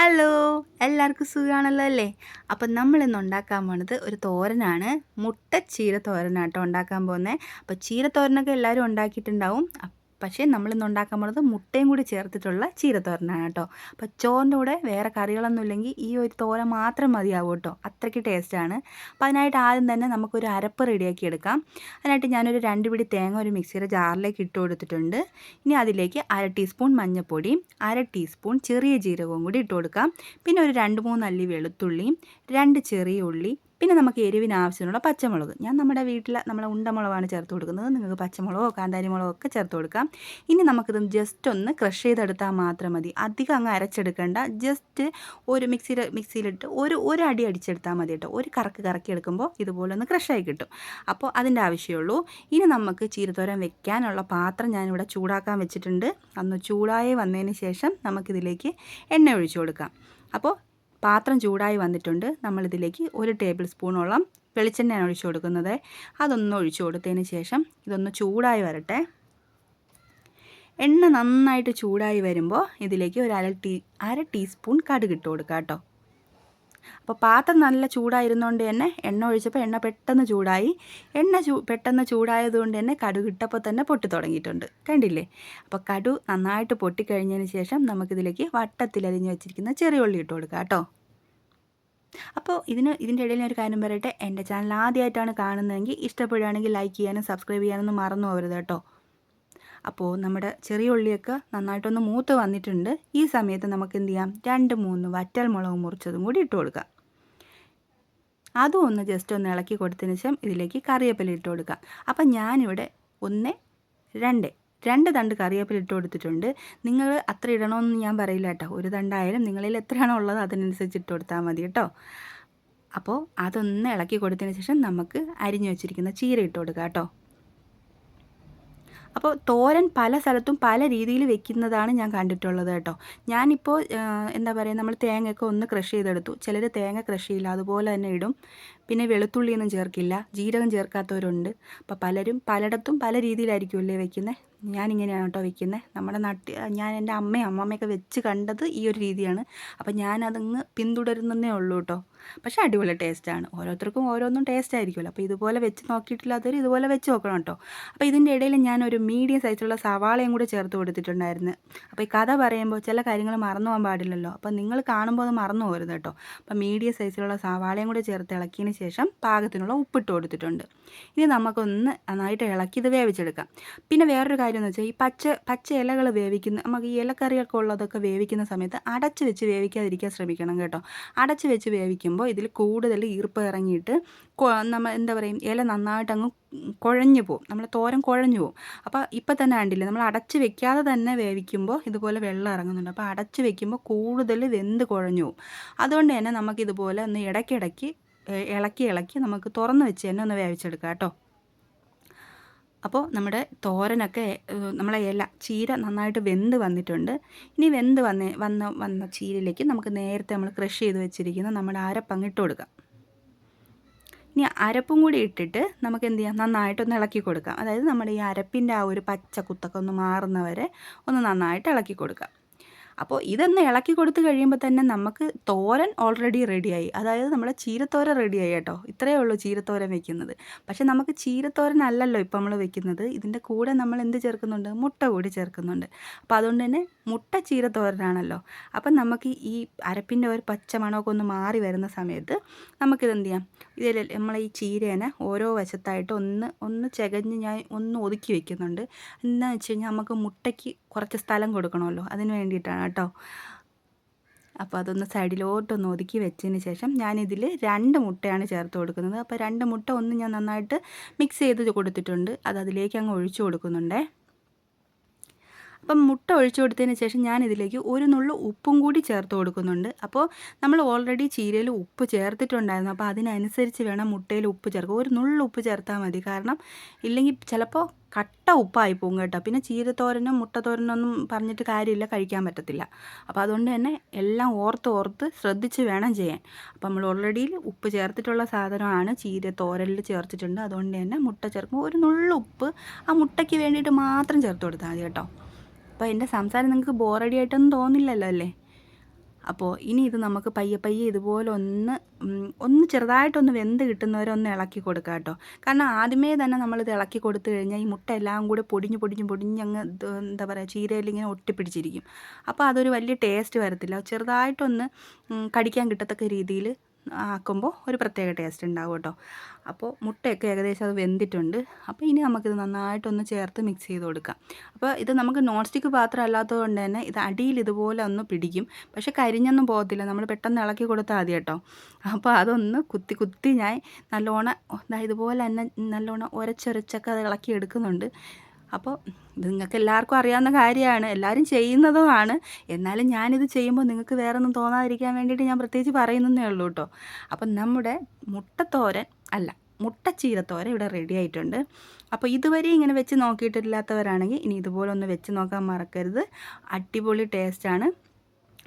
Hello, എല്ലാവർക്കും സുഖമാണല്ലോ അല്ലേ? അപ്പം നമ്മളിന്ന് ഉണ്ടാക്കാൻ പോണത് ഒരു തോരനാണ്. മുട്ട ചീര തോരനാട്ടോ ഉണ്ടാക്കാൻ പോകുന്നത്. അപ്പോൾ ചീര തോരനൊക്കെ എല്ലാവരും ഉണ്ടാക്കിയിട്ടുണ്ടാവും. പക്ഷേ നമ്മളിന്ന് ഉണ്ടാക്കാൻ പോണത് മുട്ടയും കൂടി ചേർത്തിട്ടുള്ള ചീര തോരനാണ് കേട്ടോ. അപ്പോൾ ചോറിൻ്റെ കൂടെ വേറെ കറികളൊന്നും ഇല്ലെങ്കിൽ ഈ ഒരു തോരൻ മാത്രം മതിയാവും കേട്ടോ. അത്രയ്ക്ക് ടേസ്റ്റാണ്. അപ്പോൾ അതിനായിട്ട് ആദ്യം തന്നെ നമുക്കൊരു അരപ്പ് റെഡിയാക്കി എടുക്കാം. അതിനായിട്ട് ഞാനൊരു 2 പിടി തേങ്ങ ഒരു മിക്സിയുടെ ജാറിലേക്ക് ഇട്ട് കൊടുത്തിട്ടുണ്ട്. ഇനി അതിലേക്ക് 1/2 ടീസ്പൂൺ മഞ്ഞൾപ്പൊടിയും 1/2 ടീസ്പൂൺ ചെറിയ ജീരകവും കൂടി ഇട്ട് കൊടുക്കാം. പിന്നെ ഒരു 2-3 അല്ലി വെളുത്തുള്ളിയും 2 ചെറിയ ഉള്ളി, പിന്നെ നമുക്ക് എരിവിന് ആവശ്യമുള്ള പച്ചമുളക്. ഞാൻ നമ്മുടെ വീട്ടിലെ നമ്മളെ ഉണ്ടമുളകാണ് ചേർത്ത് കൊടുക്കുന്നത്. നിങ്ങൾക്ക് പച്ചമുളകോ കാന്താരി മുളകോ ഒക്കെ ചേർത്ത് കൊടുക്കാം. ഇനി നമുക്കിത് ജസ്റ്റ് ഒന്ന് ക്രഷ് ചെയ്തെടുത്താൽ മാത്രം മതി. അധികം അങ്ങ് അരച്ചെടുക്കേണ്ട. ജസ്റ്റ് ഒരു മിക്സിയിലിട്ട് ഒരു അടി അടിച്ചെടുത്താൽ മതി കേട്ടോ. ഒരു കറക്കി എടുക്കുമ്പോൾ ഇതുപോലെ ഒന്ന് ക്രഷായി കിട്ടും. അപ്പോൾ അതിൻ്റെ ആവശ്യമുള്ളൂ. ഇനി നമുക്ക് ചീരത്തോരൻ വെക്കാനുള്ള പാത്രം ഞാനിവിടെ ചൂടാക്കാൻ വെച്ചിട്ടുണ്ട്. അന്ന് ചൂടായി വന്നതിന് ശേഷം നമുക്കിതിലേക്ക് എണ്ണ ഒഴിച്ചു കൊടുക്കാം. അപ്പോൾ പാത്രം ചൂടായി വന്നിട്ടുണ്ട്. നമ്മളിതിലേക്ക് 1 ടേബിൾ സ്പൂണോളം വെളിച്ചെണ്ണയാണ് ഒഴിച്ചു കൊടുക്കുന്നത്. അതൊന്ന് ഒഴിച്ചു കൊടുത്തതിന് ശേഷം ഇതൊന്ന് ചൂടായി വരട്ടെ. എണ്ണ നന്നായിട്ട് ചൂടായി വരുമ്പോൾ ഇതിലേക്ക് ഒരു അര ടീസ്പൂൺ കടുക് ഇട്ട് കൊടുക്കുക കേട്ടോ. അപ്പോൾ പാത്രം നല്ല ചൂടായിരുന്നുകൊണ്ട് തന്നെ എണ്ണ ഒഴിച്ചപ്പോൾ എണ്ണ പെട്ടെന്ന് ചൂടായി. പെട്ടെന്ന് ചൂടായതുകൊണ്ട് തന്നെ കടുക് ഇട്ടപ്പോൾ തന്നെ പൊട്ടി തുടങ്ങിയിട്ടുണ്ട്. കണ്ടില്ലേ? അപ്പോൾ കടുക് നന്നായിട്ട് പൊട്ടിക്കഴിഞ്ഞതിന് ശേഷം നമുക്കിതിലേക്ക് വട്ടത്തിലരിഞ്ഞ് വെച്ചിരിക്കുന്ന ചെറിയ ഉള്ളി ഇട്ട് കൊടുക്കുക കേട്ടോ. അപ്പോൾ ഇതിൻ്റെ ഇടയിൽ ഒരു കാര്യം പറയട്ടെ. എൻ്റെ ചാനൽ ആദ്യമായിട്ടാണ് കാണുന്നതെങ്കിൽ ഇഷ്ടപ്പെടുകയാണെങ്കിൽ ലൈക്ക് ചെയ്യാനും സബ്സ്ക്രൈബ് ചെയ്യാനൊന്നും മറന്നു പോകരുത് കേട്ടോ. അപ്പോൾ നമ്മുടെ ചെറിയ ഉള്ളിയൊക്കെ നന്നായിട്ടൊന്ന് മൂത്ത് വന്നിട്ടുണ്ട്. ഈ സമയത്ത് നമുക്ക് എന്ത് ചെയ്യാം, 2-3 വറ്റൽ മുളക് മുറിച്ചതും കൂടി ഇട്ട് കൊടുക്കാം. അതും ഒന്ന് ജസ്റ്റ് ഒന്ന് ഇളക്കി കൊടുത്തതിന് ശേഷം ഇതിലേക്ക് കറിവേപ്പില ഇട്ട് കൊടുക്കാം. അപ്പം ഞാനിവിടെ 2 തണ്ട് കറിവേപ്പില ഇട്ട് കൊടുത്തിട്ടുണ്ട്. നിങ്ങൾ അത്ര ഇടണമെന്ന് ഞാൻ പറയില്ല കേട്ടോ. ഒരു തണ്ടായാലും നിങ്ങളിൽ എത്രയാണോ ഉള്ളത് അതിനനുസരിച്ച് ഇട്ട് കൊടുത്താൽ മതി കേട്ടോ. അപ്പോൾ അതൊന്ന് ഇളക്കി കൊടുത്തതിന് ശേഷം നമുക്ക് അരിഞ്ഞു വെച്ചിരിക്കുന്ന ചീര ഇട്ട് കൊടുക്കാം കേട്ടോ. അപ്പോൾ തോരൻ പല സ്ഥലത്തും പല രീതിയിൽ വെക്കുന്നതാണ് ഞാൻ കണ്ടിട്ടുള്ളത് കേട്ടോ. ഞാനിപ്പോൾ എന്താ പറയുക, നമ്മൾ തേങ്ങയൊക്കെ ഒന്ന് ക്രഷ് ചെയ്തെടുത്തു. ചിലർ തേങ്ങ ക്രഷ് ചെയ്യില്ല, അതുപോലെ തന്നെ ഇടും. പിന്നെ വെളുത്തുള്ളിയൊന്നും ചേർക്കില്ല, ജീരകം ചേർക്കാത്തവരുണ്ട്. അപ്പോൾ പലയിടത്തും പല രീതിയിലായിരിക്കുമല്ലേ വെക്കുന്നത്. ഞാനിങ്ങനെയാണ് കേട്ടോ വെക്കുന്നത്. നമ്മുടെ ഞാൻ എൻ്റെ അമ്മമ്മയൊക്കെ വെച്ച് കണ്ടത് ഈ ഒരു രീതിയാണ്. അപ്പോൾ ഞാനതങ്ങ് പിന്തുടരുന്നതേ ഉള്ളൂ കേട്ടോ. പക്ഷേ അടിപൊളി ടേസ്റ്റാണ്. ഓരോരുത്തർക്കും ഓരോന്നും ടേസ്റ്റ് ആയിരിക്കുമല്ലോ. അപ്പോൾ ഇതുപോലെ വെച്ച് നോക്കിയിട്ടില്ലാത്തവർ ഇതുപോലെ വെച്ച് നോക്കണം കേട്ടോ. അപ്പോൾ ഇതിൻ്റെ ഇടയിൽ ഞാനൊരു മീഡിയം സൈസുള്ള സവാളയും കൂടി ചേർത്ത് കൊടുത്തിട്ടുണ്ടായിരുന്നു. അപ്പോൾ ഈ കഥ പറയുമ്പോൾ ചില കാര്യങ്ങൾ മറന്നു പോകാൻ പാടില്ലല്ലോ. അപ്പോൾ നിങ്ങൾ കാണുമ്പോൾ അത് മറന്നു പോകരുത് കേട്ടോ. അപ്പോൾ മീഡിയം സൈസിലുള്ള സവാളയും കൂടി ചേർത്ത് ഇളക്കിയതിന് ശേഷം പാകത്തിനുള്ള ഉപ്പിട്ട് കൊടുത്തിട്ടുണ്ട്. ഇനി നമുക്കൊന്ന് നന്നായിട്ട് ഇളക്കി ഇത് വേവിച്ചെടുക്കാം. പിന്നെ വേറൊരു കാര്യം എന്ന് വെച്ചാൽ ഈ പച്ച ഇലകൾ നമുക്ക് ഈ ഇലക്കറിയൊക്കെ ഉള്ളതൊക്കെ വേവിക്കുന്ന സമയത്ത് അടച്ച് വെച്ച് വേവിക്കാതിരിക്കാൻ ശ്രമിക്കണം കേട്ടോ. അടച്ച് വെച്ച് വേവിക്കുമ്പോൾ ഇതിൽ കൂടുതൽ ഈർപ്പം ഇറങ്ങിയിട്ട് നമ്മൾ എന്താ പറയും, ഇല നന്നായിട്ട് അങ്ങ് കുഴഞ്ഞു പോവും. നമ്മൾ തോരൻ കുഴഞ്ഞു പോവും. അപ്പോൾ ഇപ്പം തന്നെ കണ്ടില്ലേ, നമ്മൾ അടച്ച് വെക്കാതെ തന്നെ വേവിക്കുമ്പോൾ ഇതുപോലെ വെള്ളം ഇറങ്ങുന്നുണ്ട്. അപ്പോൾ അടച്ച് വെക്കുമ്പോൾ കൂടുതൽ വെന്ത് കുഴഞ്ഞു പോവും. അതുകൊണ്ട് തന്നെ നമുക്കിതുപോലെ ഒന്ന് ഇടയ്ക്കിടയ്ക്ക് ഇളക്കി നമുക്ക് തുറന്ന് വെച്ച് തന്നെ ഒന്ന് വേവിച്ചെടുക്കാം കേട്ടോ. അപ്പോൾ നമ്മുടെ തോരനൊക്കെ നമ്മളെ ചീര നന്നായിട്ട് വെന്ത് വന്നിട്ടുണ്ട്. ഇനി വെന്ത് വന്ന ചീരയിലേക്ക് നമുക്ക് നേരത്തെ നമ്മൾ ക്രഷ് ചെയ്ത് വെച്ചിരിക്കുന്ന നമ്മുടെ അരപ്പങ്ങ് ഇട്ട് കൊടുക്കാം. ഇനി അരപ്പും കൂടി ഇട്ടിട്ട് നമുക്ക് എന്ത് ചെയ്യാം, നന്നായിട്ടൊന്ന് ഇളക്കി കൊടുക്കാം. അതായത് നമ്മുടെ ഈ അരപ്പിൻ്റെ ആ ഒരു പച്ച കുത്തൊക്കെ ഒന്ന് മാറുന്നവരെ ഒന്ന് നന്നായിട്ട് ഇളക്കി കൊടുക്കാം. അപ്പോൾ ഇതൊന്ന് ഇളക്കി കൊടുത്ത് കഴിയുമ്പോൾ തന്നെ നമുക്ക് തോരൻ ഓൾറെഡി റെഡിയായി. അതായത് നമ്മുടെ ചീരത്തോരൻ റെഡിയായി കേട്ടോ. ഇത്രയേ ഉള്ളൂ ചീരത്തോരൻ വെക്കുന്നത്. പക്ഷേ നമുക്ക് ചീരത്തോരൻ അല്ലല്ലോ ഇപ്പോൾ നമ്മൾ വെക്കുന്നത്. ഇതിൻ്റെ കൂടെ നമ്മൾ എന്ത് ചേർക്കുന്നുണ്ട്, മുട്ട കൂടി ചേർക്കുന്നുണ്ട്. അപ്പോൾ അതുകൊണ്ട് തന്നെ മുട്ട ചീരത്തോരനാണല്ലോ. അപ്പം നമുക്ക് ഈ അരപ്പിൻ്റെ ഒരു പച്ച മണമൊക്കെ ഒന്ന് മാറി വരുന്ന സമയത്ത് നമുക്കിത് എന്ത് ചെയ്യാം, ഇതിൽ നമ്മളെ ഈ ചീരേനെ ഓരോ വശത്തായിട്ട് ഒന്ന് ചകഞ്ഞ് ഞാൻ ഒന്ന് ഒതുക്കി വെക്കുന്നുണ്ട്. എന്താണെന്ന് വെച്ച് കഴിഞ്ഞാൽ നമുക്ക് മുട്ടയ്ക്ക് കുറച്ച് സ്ഥലം കൊടുക്കണമല്ലോ, അതിന് വേണ്ടിയിട്ടാണ് കേട്ടോ. അപ്പോൾ അതൊന്ന് സൈഡിലോട്ടൊന്ന് ഒതുക്കി വെച്ചതിന് ശേഷം ഞാനിതിൽ 2 മുട്ടയാണ് ചേർത്ത് കൊടുക്കുന്നത്. അപ്പോൾ 2 മുട്ട ഞാൻ നന്നായിട്ട് മിക്സ് ചെയ്ത് കൊടുത്തിട്ടുണ്ട്. അതിലേക്ക് അങ്ങ് ഒഴിച്ചു കൊടുക്കുന്നുണ്ടേ. അപ്പം മുട്ട ഒഴിച്ചു കൊടുത്തതിന് ശേഷം ഞാനിതിലേക്ക് ഒരു നുള്ളു ഉപ്പും കൂടി ചേർത്ത് കൊടുക്കുന്നുണ്ട്. അപ്പോൾ നമ്മൾ ഓൾറെഡി ചീരയിൽ ഉപ്പ് ചേർത്തിട്ടുണ്ടായിരുന്നു. അപ്പോൾ അതിനനുസരിച്ച് വേണം മുട്ടയിൽ ഉപ്പ് ചേർക്കുക. ഒരു നുള്ളു ഉപ്പ് ചേർത്താൽ മതി. കാരണം ഇല്ലെങ്കിൽ ചിലപ്പോൾ കട്ട ഉപ്പായി പോകും കേട്ടോ. പിന്നെ ചീരത്തോരനും മുട്ടത്തോരനൊന്നും പറഞ്ഞിട്ട് കാര്യമില്ല, കഴിക്കാൻ പറ്റത്തില്ല. അപ്പോൾ അതുകൊണ്ട് തന്നെ എല്ലാം ഓർത്ത് ശ്രദ്ധിച്ച് വേണം ചെയ്യാൻ. അപ്പോൾ നമ്മൾ ഓൾറെഡി ഉപ്പ് ചേർത്തിട്ടുള്ള സാധനമാണ് ചീരത്തോരനിൽ ചേർത്തിട്ടുണ്ട്. അതുകൊണ്ട് തന്നെ മുട്ട ചേർക്കുമ്പോൾ ഒരു നുള്ളു ഉപ്പ് ആ മുട്ടയ്ക്ക് വേണ്ടിയിട്ട് മാത്രം ചേർത്ത് കൊടുത്താൽ മതി കേട്ടോ. അപ്പോൾ എൻ്റെ സംസാരം നിങ്ങൾക്ക് ബോറടി ആയിട്ടൊന്നും തോന്നില്ലല്ലോ അല്ലേ? അപ്പോൾ ഇനി ഇത് നമുക്ക് പയ്യെ പയ്യെ ഇതുപോലെ ഒന്ന് ചെറുതായിട്ടൊന്ന് വെന്ത് കിട്ടുന്നവരെ ഒന്ന് ഇളക്കി കൊടുക്കുക കേട്ടോ. കാരണം ആദ്യമേ തന്നെ നമ്മളിത് ഇളക്കി കൊടുത്തു കഴിഞ്ഞാൽ ഈ മുട്ട എല്ലാം കൂടെ പൊടിഞ്ഞങ്ങ് എന്താ പറയുക ചീരയിൽ ഇങ്ങനെ ഒട്ടിപ്പിടിച്ചിരിക്കും. അപ്പോൾ അതൊരു വലിയ ടേസ്റ്റ് വരത്തില്ല. ചെറുതായിട്ടൊന്ന് കടിക്കാൻ കിട്ടത്തക്ക രീതിയിൽ ആക്കുമ്പോൾ ഒരു പ്രത്യേക ടേസ്റ്റ് ഉണ്ടാവും കേട്ടോ. അപ്പോൾ മുട്ടയൊക്കെ ഏകദേശം അത് വെന്തിട്ടുണ്ട്. അപ്പോൾ ഇനി നമുക്കിത് നന്നായിട്ടൊന്ന് ചേർത്ത് മിക്സ് ചെയ്ത് കൊടുക്കാം. അപ്പോൾ ഇത് നമുക്ക് നോൺ സ്റ്റിക്ക് പാത്രം അല്ലാത്തത് കൊണ്ട് തന്നെ ഇത് അടിയിൽ ഇതുപോലെ ഒന്ന് പിടിക്കും. പക്ഷേ കരിഞ്ഞൊന്നും പോകത്തില്ല. നമ്മൾ പെട്ടെന്ന് ഇളക്കി കൊടുത്താൽ മതി കേട്ടോ. അപ്പോൾ അതൊന്ന് കുത്തി ഞാൻ നല്ലോണം ഇതുപോലെ തന്നെ നല്ലോണം ഉരച്ചൊരച്ചൊക്കെ അത് ഇളക്കി എടുക്കുന്നുണ്ട്. അപ്പോൾ ഇത് നിങ്ങൾക്ക് എല്ലാവർക്കും അറിയാവുന്ന കാര്യമാണ്, എല്ലാവരും ചെയ്യുന്നതുമാണ്. എന്നാലും ഞാനിത് ചെയ്യുമ്പോൾ നിങ്ങൾക്ക് വേറെ ഒന്നും തോന്നാതിരിക്കാൻ വേണ്ടിയിട്ട് ഞാൻ പ്രത്യേകിച്ച് പറയുന്നതേ ഉള്ളൂ കേട്ടോ. അപ്പം നമ്മുടെ മുട്ടത്തോരൻ അല്ല മുട്ടച്ചീരത്തോരൻ ഇവിടെ റെഡി ആയിട്ടുണ്ട്. അപ്പോൾ ഇതുവരെ ഇങ്ങനെ വെച്ച് നോക്കിയിട്ടില്ലാത്തവരാണെങ്കിൽ ഇനി ഇതുപോലെ ഒന്ന് വെച്ച് നോക്കാൻ മറക്കരുത്. അടിപൊളി ടേസ്റ്റാണ്.